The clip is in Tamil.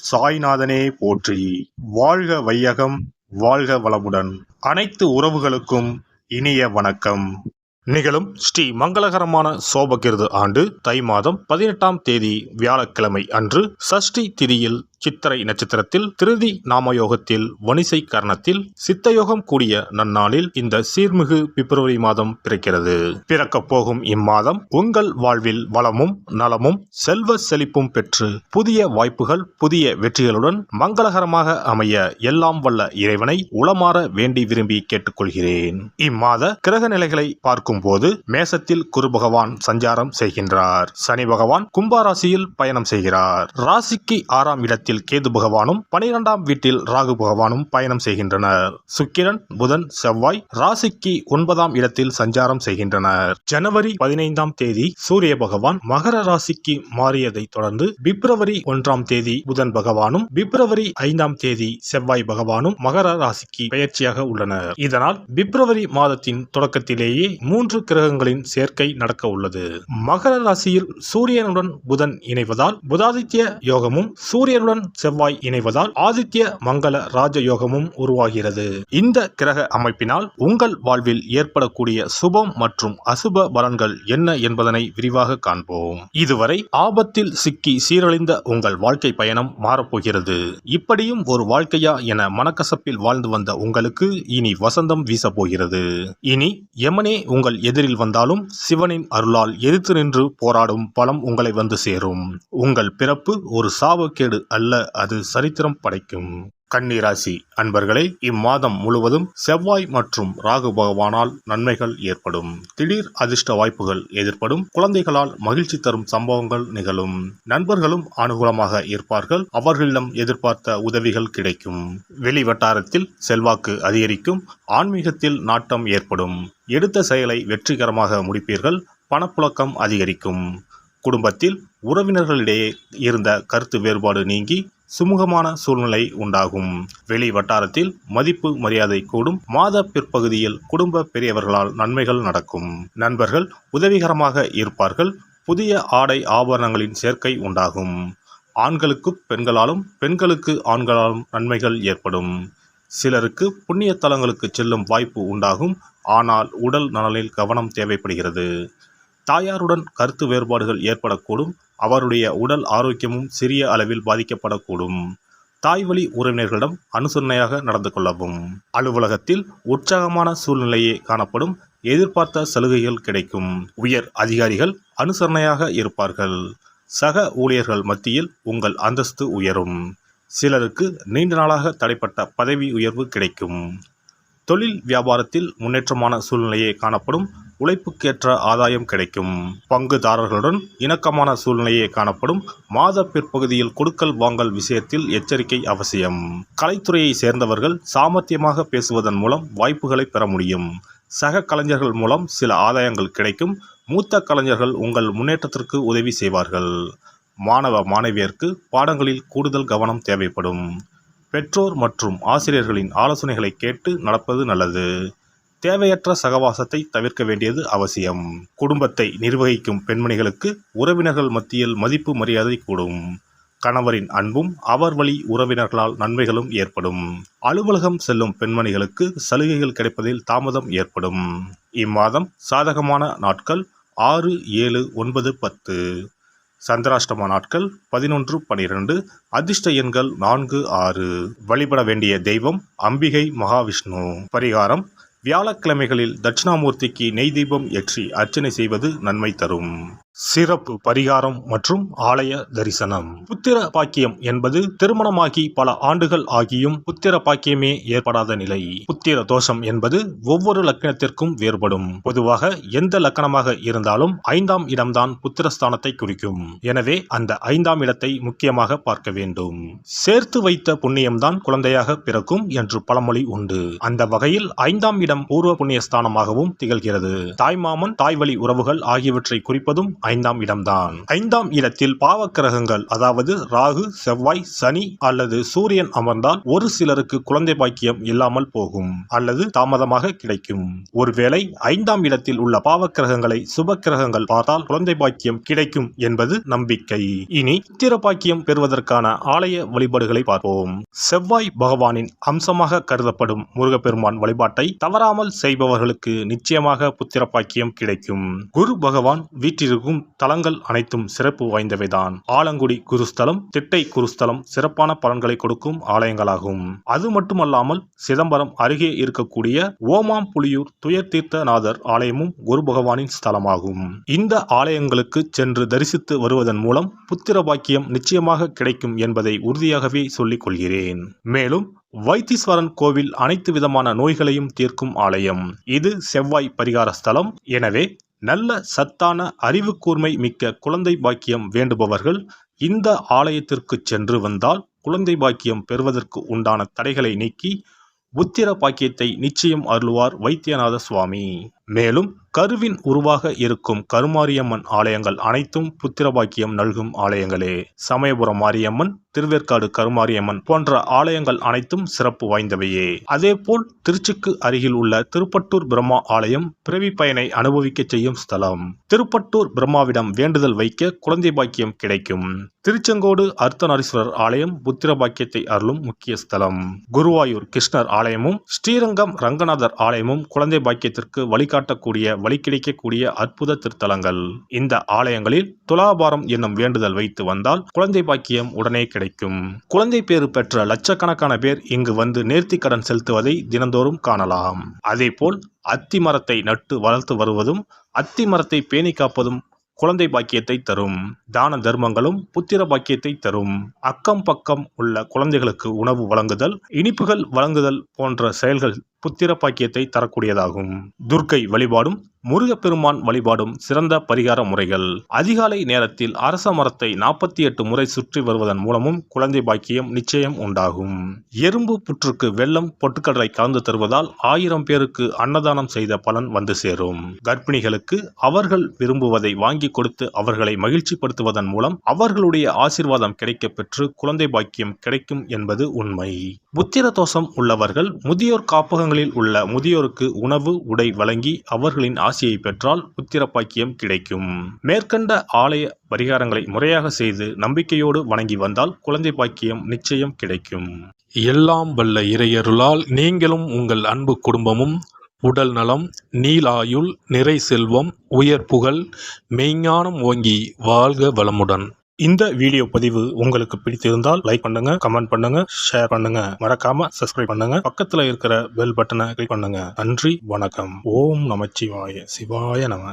சாய்நாதனே போற்றி. வாழ்க வையகம், வாழ்க வளமுடன். அனைத்து உறவுகளுக்கும் இனிய வணக்கம். நிகழும் ஸ்ரீ மங்களகரமான சோபகிருது ஆண்டு தை மாதம் 18ஆம் தேதி வியாழக்கிழமை அன்று சஷ்டி திதியில் சித்திரை நட்சத்திரத்தில் திருதி நாமயோகத்தில் வணிசை கரணத்தில் சித்தயோகம் கூடிய நன்னாளில் இந்த சீர்மிகு பிப்ரவரி மாதம் பிறக்கிறது. பிறக்கப் போகும் இம்மாதம் உங்கள் வாழ்வில் வளமும் நலமும் செல்வ செழிப்பும் பெற்று புதிய வாய்ப்புகள் புதிய வெற்றிகளுடன் மங்களகரமாக அமைய எல்லாம் வல்ல இறைவனை உளமாற வேண்டி விரும்பி கேட்டுக்கொள்கிறேன். இம்மாத கிரக நிலைகளை பார்க்கும் போது மேசத்தில் குரு பகவான் சஞ்சாரம் செய்கின்றார். சனி பகவான் கும்பராசியில் பயணம் செய்கிறார். ராசிக்கு 6ஆம் இடத்தில் கேது பகவானும் 12ஆம் வீட்டில் ராகு பகவானும் பயணம் செய்கின்றனர். சுக்கிரன் புதன் செவ்வாய் ராசிக்கு 9ஆம் இடத்தில் சஞ்சாரம் செய்கின்றனர். ஜனவரி 15ஆம் தேதி சூரிய பகவான் மகர ராசிக்கு மாறியதை தொடர்ந்து பிப்ரவரி 1ஆம் தேதி புதன் பகவானும் பிப்ரவரி 5ஆம் தேதி செவ்வாய் பகவானும் மகர ராசிக்கு பெயர்ச்சியாக உள்ளனர். இதனால் பிப்ரவரி மாதத்தின் தொடக்கத்திலேயே 3 கிரகங்களின் சேர்க்கை நடக்க உள்ளது. மகர ராசியில் சூரியனுடன் புதன் இணைவதால் புதாதித்ய யோகமும் சூரியனுடன் செவ்வாய் இணைவதால் ஆதித்ய மங்கள ராஜ யோகமும் உருவாகிறது. இந்த கிரக அமைப்பினால் உங்கள் வாழ்வில் ஏற்படக்கூடிய சுபம் மற்றும் அசுப பலன்கள் என்ன என்பதனை விரிவாக காண்போம். இதுவரை ஆபத்தில் சிக்கி சீரழிந்த உங்கள் வாழ்க்கை பயணம் மாறப்போகிறது. இப்படியும் ஒரு வாழ்க்கையா என மனக்கசப்பில் வாழ்ந்து வந்த உங்களுக்கு இனி வசந்தம் வீசப்போகிறது. இனி யமனே உங்கள் எதிரில் வந்தாலும் சிவனின் அருளால் எதிர்த்து நின்று போராடும் பலம் உங்களை வந்து சேரும். உங்கள் பிறப்பு ஒரு சாபக்கேடு அல்ல, அது சரித்திரம் படைக்கும். கன்னிராசி அன்பர்களே, இம்மாதம் முழுவதும் செவ்வாய் மற்றும் ராகு பகவானால் நன்மைகள் ஏற்படும். திடீர் அதிர்ஷ்ட வாய்ப்புகள் எதிர்ப்படும். குழந்தைகளால் மகிழ்ச்சி தரும் சம்பவங்கள் நிகழும். நண்பர்களும் அனுகூலமாக இருப்பார்கள். அவர்களிடம் எதிர்பார்த்த உதவிகள் கிடைக்கும். வெளி வட்டாரத்தில் செல்வாக்கு அதிகரிக்கும். ஆன்மீகத்தில் நாட்டம் ஏற்படும். எடுத்த செயலை வெற்றிகரமாக முடிப்பீர்கள். பணப்புழக்கம் அதிகரிக்கும். குடும்பத்தில் உறவினர்களிடையே இருந்த கருத்து வேறுபாடு நீங்கி சுமூகமான சூழ்நிலை உண்டாகும். வெளி வட்டாரத்தில் மதிப்பு மரியாதை கூடும். மாத பிற்பகுதியில் குடும்ப பெரியவர்களால் நன்மைகள் நடக்கும். நண்பர்கள் உதவிகரமாக இருப்பார்கள். புதிய ஆடை ஆபரணங்களின் சேர்க்கை உண்டாகும். ஆண்களுக்கு பெண்களாலும் பெண்களுக்கு ஆண்களாலும் நன்மைகள் ஏற்படும். சிலருக்கு புண்ணிய தலங்களுக்கு செல்லும் வாய்ப்பு உண்டாகும். ஆனால் உடல் நலனில் கவனம் தேவைப்படுகிறது. தாயாருடன் கருத்து வேறுபாடுகள் ஏற்படக்கூடும். அவருடைய உடல் ஆரோக்கியமும் சிறிய அளவில் பாதிக்கப்படக்கூடும். தாய்வழி உறவினர்களிடம் அனுசரணையாக நடந்து கொள்ளவும். அலுவலகத்தில் உற்சாகமான சூழ்நிலையே காணப்படும். எதிர்பார்த்த சலுகைகள் கிடைக்கும். உயர் அதிகாரிகள் அனுசரணையாக இருப்பார்கள். சக ஊழியர்கள் மத்தியில் உங்கள் அந்தஸ்து உயரும். சிலருக்கு நீண்ட நாளாக தடைப்பட்ட பதவி உயர்வு கிடைக்கும். தொழில் வியாபாரத்தில் முன்னேற்றமான சூழ்நிலையே காணப்படும். உழைப்புக்கேற்ற ஆதாயம் கிடைக்கும். பங்குதாரர்களுடன் இணக்கமான சூழ்நிலையே காணப்படும். மாத பிற்பகுதியில் கொடுக்கல் வாங்கல் விஷயத்தில் எச்சரிக்கை அவசியம். கலைத்துறையை சேர்ந்தவர்கள் சாமர்த்தியமாக பேசுவதன் மூலம் வாய்ப்புகளை பெற முடியும். சக கலைஞர்கள் மூலம் சில ஆதாயங்கள் கிடைக்கும். மூத்த கலைஞர்கள் உங்கள் முன்னேற்றத்திற்கு உதவி செய்வார்கள். மாணவ மாணவியருக்கு பாடங்களில் கூடுதல் கவனம் தேவைப்படும். பெற்றோர் மற்றும் ஆசிரியர்களின் ஆலோசனைகளை கேட்டு நடப்பது நல்லது. தேவையற்ற சகவாசத்தை தவிர்க்க வேண்டியது அவசியம். குடும்பத்தை நிர்வகிக்கும் பெண்மணிகளுக்கு உறவினர்கள் மத்தியில் மதிப்பு மரியாதை கூடும். கணவரின் அன்பும் அவர் வழி உறவினர்களால் நன்மைகளும் ஏற்படும். அலுவலகம் செல்லும் பெண்மணிகளுக்கு சலுகைகள் கிடைப்பதில் தாமதம் ஏற்படும். இம்மாதம் சாதகமான நாட்கள் 6, 7, 9, 10. சந்திராஷ்டம நாட்கள் 11, 12. அதிர்ஷ்ட எண்கள் 4, 6. வழிபட வேண்டிய தெய்வம் அம்பிகை மகாவிஷ்ணு. பரிகாரம்: வியாழக்கிழமைகளில் தட்சிணாமூர்த்திக்கு நெய் தீபம் ஏற்றி அர்ச்சனை செய்வது நன்மை தரும். சிறப்பு பரிகாரம் மற்றும் ஆலய தரிசனம். புத்திர பாக்கியம் என்பது திருமணமாகி பல ஆண்டுகள் ஆகியும் புத்திர பாக்கியமே ஏற்படாத நிலை. புத்திர தோஷம் என்பது ஒவ்வொரு லக்னத்திற்கும் வேறுபடும். பொதுவாக எந்த லக்னமாக இருந்தாலும் 5ஆம் இடம்தான் புத்திரஸ்தானத்தை குறிக்கும். எனவே அந்த 5ஆம் இடத்தை முக்கியமாக பார்க்க வேண்டும். சேர்த்து வைத்த புண்ணியம்தான் குழந்தையாக பிறக்கும் என்று பழமொழி உண்டு. அந்த வகையில் 5ஆம் இடம் பூர்வ புண்ணிய ஸ்தானமாகவும் திகழ்கிறது. தாய்மாமன் தாய்வழி உறவுகள் ஆகியவற்றை குறிப்பதும் 5ஆம் இடம்தான். 5ஆம் இடத்தில் பாவக்கிரகங்கள் அதாவது ராகு, செவ்வாய், சனி அல்லது சூரியன் அமர்ந்தால் ஒரு சிலருக்கு குழந்தை பாக்கியம் இல்லாமல் போகும் அல்லது தாமதமாக கிடைக்கும். ஒருவேளை 5ஆம் இடத்தில் உள்ள பாவக்கிரகங்களை சுப கிரகங்கள் பார்த்தால் குழந்தை பாக்கியம் கிடைக்கும் என்பது நம்பிக்கை. இனி புத்திர பாக்கியம் பெறுவதற்கான ஆலய வழிபாடுகளை பார்ப்போம். செவ்வாய் பகவானின் அம்சமாக கருதப்படும் முருகப்பெருமான் வழிபாட்டை தவறாமல் செய்பவர்களுக்கு நிச்சயமாக புத்திர பாக்கியம் கிடைக்கும். குரு பகவான் வீற்றிருக்கும் தலங்கள் அனைத்தும் சிறப்பு வாய்ந்தவைதான். ஆலங்குடி குருஸ்தலம், திட்டை குருஸ்தலம் சிறப்பான பலன்களை கொடுக்கும் ஆலயங்களாகும். அது மட்டுமல்லாமல் சிதம்பரம் அருகே இருக்கக்கூடிய ஓமாம்புலியூர் துயர்தீர்த்தநாதர் ஆலயமும் குரு பகவானின் ஸ்தலமாகும். இந்த ஆலயங்களுக்கு சென்று தரிசித்து வருவதன் மூலம் புத்திர பாக்கியம் நிச்சயமாக கிடைக்கும் என்பதை உறுதியாகவே சொல்லிக் கொள்கிறேன். மேலும் வைத்தீஸ்வரன் கோவில் அனைத்து விதமான நோய்களையும் தீர்க்கும் ஆலயம். இது செவ்வாய் பரிகார ஸ்தலம். எனவே நல்ல சத்தான அறிவு கூர்மை மிக்க குழந்தை பாக்கியம் வேண்டுபவர்கள் இந்த ஆலயத்திற்கு சென்று வந்தால் குழந்தை பாக்கியம் பெறுவதற்கு உண்டான தடைகளை நீக்கி புத்திர பாக்கியத்தை நிச்சயம் அருள்வார் வைத்தியநாத சுவாமி. மேலும் கருவின் உருவாக இருக்கும் கருமாரியம்மன் ஆலயங்கள் அனைத்தும் புத்திர பாக்கியம் நல்கும் ஆலயங்களே. சமயபுரம் மாரியம்மன், திருவேற்காடு கருமாரியம்மன் போன்ற ஆலயங்கள் அனைத்தும் சிறப்பு வாய்ந்தவையே. அதேபோல் திருச்சிக்கு அருகில் உள்ள திருப்பட்டூர் பிரம்மா ஆலயம் பிறவி பயனை அனுபவிக்க செய்யும் ஸ்தலம். திருப்பட்டூர் பிரம்மாவிடம் வேண்டுதல் வைக்க குழந்தை பாக்கியம் கிடைக்கும். திருச்செங்கோடு அர்த்தநாரீஸ்வரர் ஆலயம் புத்திர பாக்கியத்தை அருளும் முக்கிய ஸ்தலம். குருவாயூர் கிருஷ்ணர் ஆலயமும் ஸ்ரீரங்கம் ரங்கநாதர் ஆலயமும் குழந்தை பாக்கியத்திற்கு வழிகாட்டக்கூடிய வழி கிடைக்கக்கூடிய அற்புத திருத்தலங்கள். இந்த ஆலயங்களில் துலாபாரம் என்னும் வேண்டுதல் வைத்து வந்தால் குழந்தை பாக்கியம் உடனே கிடைக்கும். குழந்தை பேறு பெற்ற லட்சக்கணக்கான பேர் இங்கு வந்து நேர்த்தி கடன் செலுத்துவதை தினந்தோறும் காணலாம். அதேபோல் அத்தி மரத்தை நட்டு வளர்த்து வருவதும் அத்தி மரத்தை பேணி காப்பதும் குழந்தை பாக்கியத்தை தரும். தான தர்மங்களும் புத்திர பாக்கியத்தை தரும். அக்கம் பக்கம் உள்ள குழந்தைகளுக்கு உணவு வழங்குதல், இனிப்புகள் வழங்குதல் போன்ற செயல்கள் புத்திர பாக்கியத்தை தரக்கூடியதாகும். துர்க்கை வழிபாடும் முருகப்பெருமான் வழிபாடும் சிறந்த பரிகார முறைகள். அதிகாலை நேரத்தில் அரச மரத்தை 48 முறை சுற்றி வருவதன் மூலமும் குழந்தை பாக்கியம் நிச்சயம் உண்டாகும். எறும்பு புற்றுக்கு வெல்லம் பொட்டுக்கடலை கலந்து தருவதால் 1000 பேருக்கு அன்னதானம் செய்த பலன் வந்து சேரும். கர்ப்பிணிகளுக்கு அவர்கள் விரும்புவதை வாங்கி கொடுத்து அவர்களை மகிழ்ச்சிப்படுத்துவதன் மூலம் அவர்களுடைய ஆசீர்வாதம் கிடைக்க பெற்று குழந்தை பாக்கியம் கிடைக்கும் என்பது உண்மை. புத்திர தோஷம் உள்ளவர்கள் முதியோர் காப்பகங்களில் உள்ள முதியோருக்கு உணவு உடை வழங்கி அவர்களின் ஆசையை பெற்றால் புத்திர பாக்கியம் கிடைக்கும். மேற்கண்ட ஆலய பரிகாரங்களை முறையாக செய்து நம்பிக்கையோடு வணங்கி வந்தால் குழந்தை பாக்கியம் நிச்சயம் கிடைக்கும். எல்லாம் வல்ல இறையருளால் நீங்களும் உங்கள் அன்பு குடும்பமும் உடல் நலம், நீலாயுள், நிறை செல்வம், உயர் புகழ், மெய்ஞானம் ஓங்கி வாழ்க வளமுடன். இந்த வீடியோ பதிவு உங்களுக்கு பிடித்திருந்தால் லைக் பண்ணுங்க, கமெண்ட் பண்ணுங்க, ஷேர் பண்ணுங்க, மறக்காம சப்ஸ்கிரைப் பண்ணுங்க, பக்கத்துல இருக்கிற பெல் பட்டனை கிளிக் பண்ணுங்க. நன்றி, வணக்கம். ஓம் நமச்சிவாய, சிவாய நம.